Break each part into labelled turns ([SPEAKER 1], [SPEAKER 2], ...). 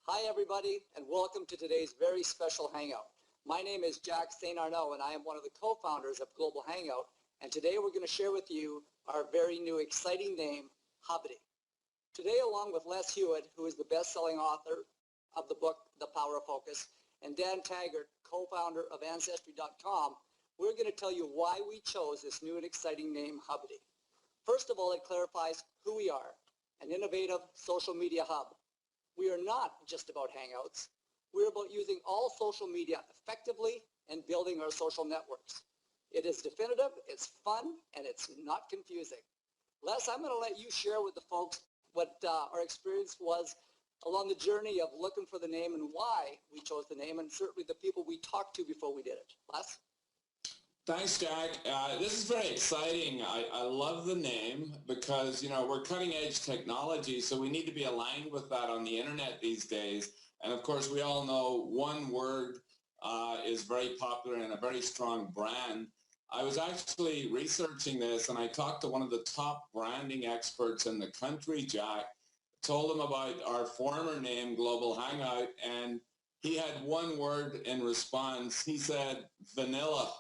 [SPEAKER 1] Hi everybody, and welcome to today's very special Hangout. My name is Jack St. Arnaud, and I am one of the co-founders of Global Hangout, and today we're going to share with you our very new exciting name, Hubity. Today, along with Les Hewitt, who is the best-selling author of the book, The Power of Focus, and Dan Taggart, co-founder of Ancestry.com, we're going to tell you why we chose this new and exciting name, Hubity. First of all, it clarifies who we are, an innovative social media hub. We are not just about Hangouts. We're about using all social media effectively and building our social networks. It is definitive, it's fun, and it's not confusing. Les, I'm going to let you share with the folks what our experience was along the journey of looking for the name and why we chose the name, and certainly the people we talked to before we did it. Les?
[SPEAKER 2] Thanks, Jack. This is very exciting. I love the name because, we're cutting edge technology, so we need to be aligned with that on the internet these days. And of course, we all know one word is very popular and a very strong brand. I was actually researching this, and I talked to one of the top branding experts in the country, Jack, told him about our former name, Global Hangout, and he had one word in response. He said, vanilla.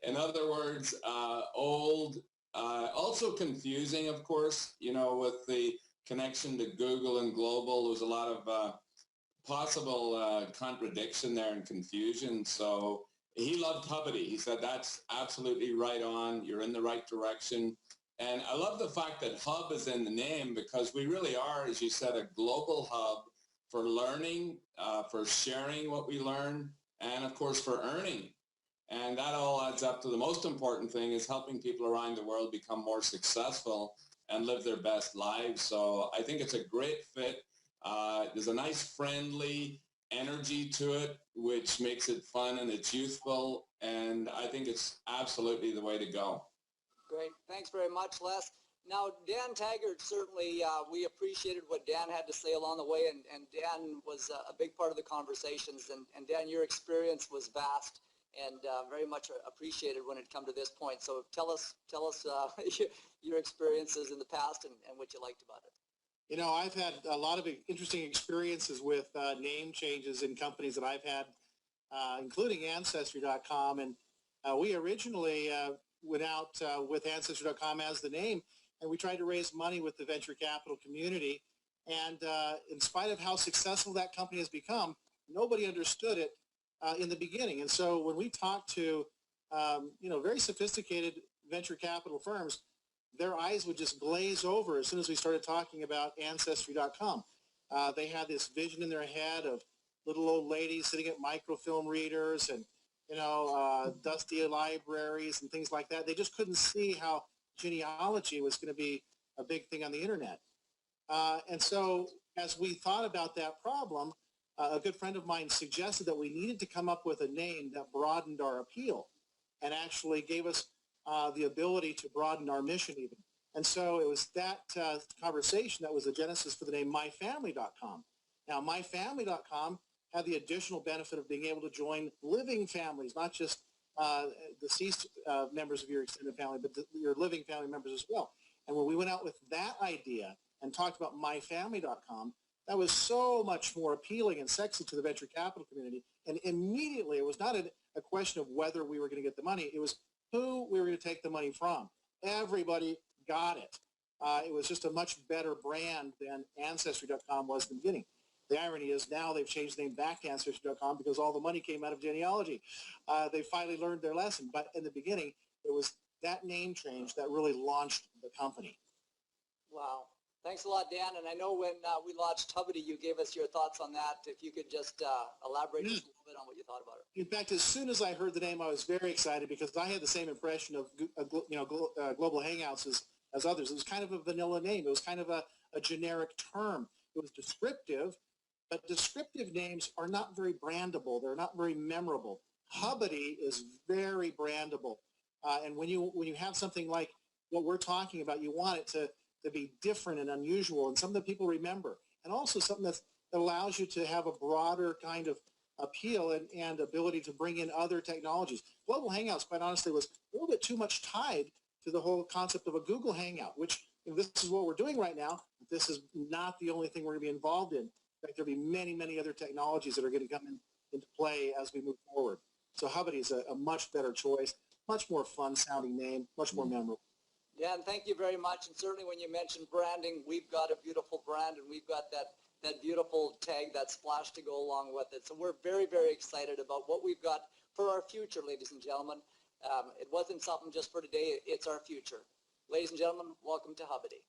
[SPEAKER 2] In other words, old, also confusing, of course, with the connection to Google and global. There was a lot of possible contradiction there and confusion. So he loved Hubity. He said, that's absolutely right on. You're in the right direction. And I love the fact that hub is in the name because we really are, as you said, a global hub for learning, for sharing what we learn, and of course for earning. And that all adds up to the most important thing is helping people around the world become more successful and live their best lives. So I think it's a great fit. There's a nice friendly energy to it, which makes it fun and it's youthful. And I think it's absolutely the way to go.
[SPEAKER 1] Great. Thanks very much, Les. Now, Dan Taggart, certainly we appreciated what Dan had to say along the way, and Dan was a big part of the conversations. And Dan, your experience was vast and very much appreciated when it come to this point. So tell us your experiences in the past and what you liked about it.
[SPEAKER 3] I've had a lot of interesting experiences with name changes in companies that I've had, including Ancestry.com. And we originally went out with Ancestry.com as the name, and we tried to raise money with the venture capital community. And in spite of how successful that company has become, nobody understood it in the beginning. And so when we talked to, very sophisticated venture capital firms, their eyes would just glaze over as soon as we started talking about Ancestry.com. They had this vision in their head of little old ladies sitting at microfilm readers and, dusty libraries and things like that. They just couldn't see how genealogy was going to be a big thing on the internet. And so as we thought about that problem, a good friend of mine suggested that we needed to come up with a name that broadened our appeal and actually gave us the ability to broaden our mission even. And so it was that conversation that was the genesis for the name MyFamily.com. Now, MyFamily.com had the additional benefit of being able to join living families, not just deceased members of your extended family, but your living family members as well. And when we went out with that idea and talked about MyFamily.com, that was so much more appealing and sexy to the venture capital community. And immediately, it was not a question of whether we were going to get the money. It was who we were going to take the money from. Everybody got it. It was just a much better brand than Ancestry.com was in the beginning. The irony is now they've changed the name back to Ancestry.com because all the money came out of genealogy. They finally learned their lesson. But in the beginning, it was that name change that really launched the company.
[SPEAKER 1] Wow. Thanks a lot, Dan. And I know when we launched Hubity, you gave us your thoughts on that. If you could just elaborate just a little bit on what you thought about it.
[SPEAKER 3] In fact, as soon as I heard the name, I was very excited because I had the same impression of Global Hangouts as others. It was kind of a vanilla name. It was kind of a generic term. It was descriptive, but descriptive names are not very brandable. They're not very memorable. Hubity is very brandable. And when you have something like what we're talking about, you want it to be different and unusual and something that people remember, and also something that allows you to have a broader kind of appeal and ability to bring in other technologies. Global Hangouts, quite honestly, was a little bit too much tied to the whole concept of a Google Hangout, which this is what we're doing right now. This is not the only thing we're going to be involved in. fact, there'll be many, many other technologies that are going to come into play as we move forward. So Hubity is a much better choice, much more fun sounding name, much more memorable.
[SPEAKER 1] Yeah, and thank you very much. And certainly when you mentioned branding, we've got a beautiful brand, and we've got that beautiful tag, that splash to go along with it. So we're very, very excited about what we've got for our future, ladies and gentlemen. It wasn't something just for today. It's our future. Ladies and gentlemen, welcome to Hubity.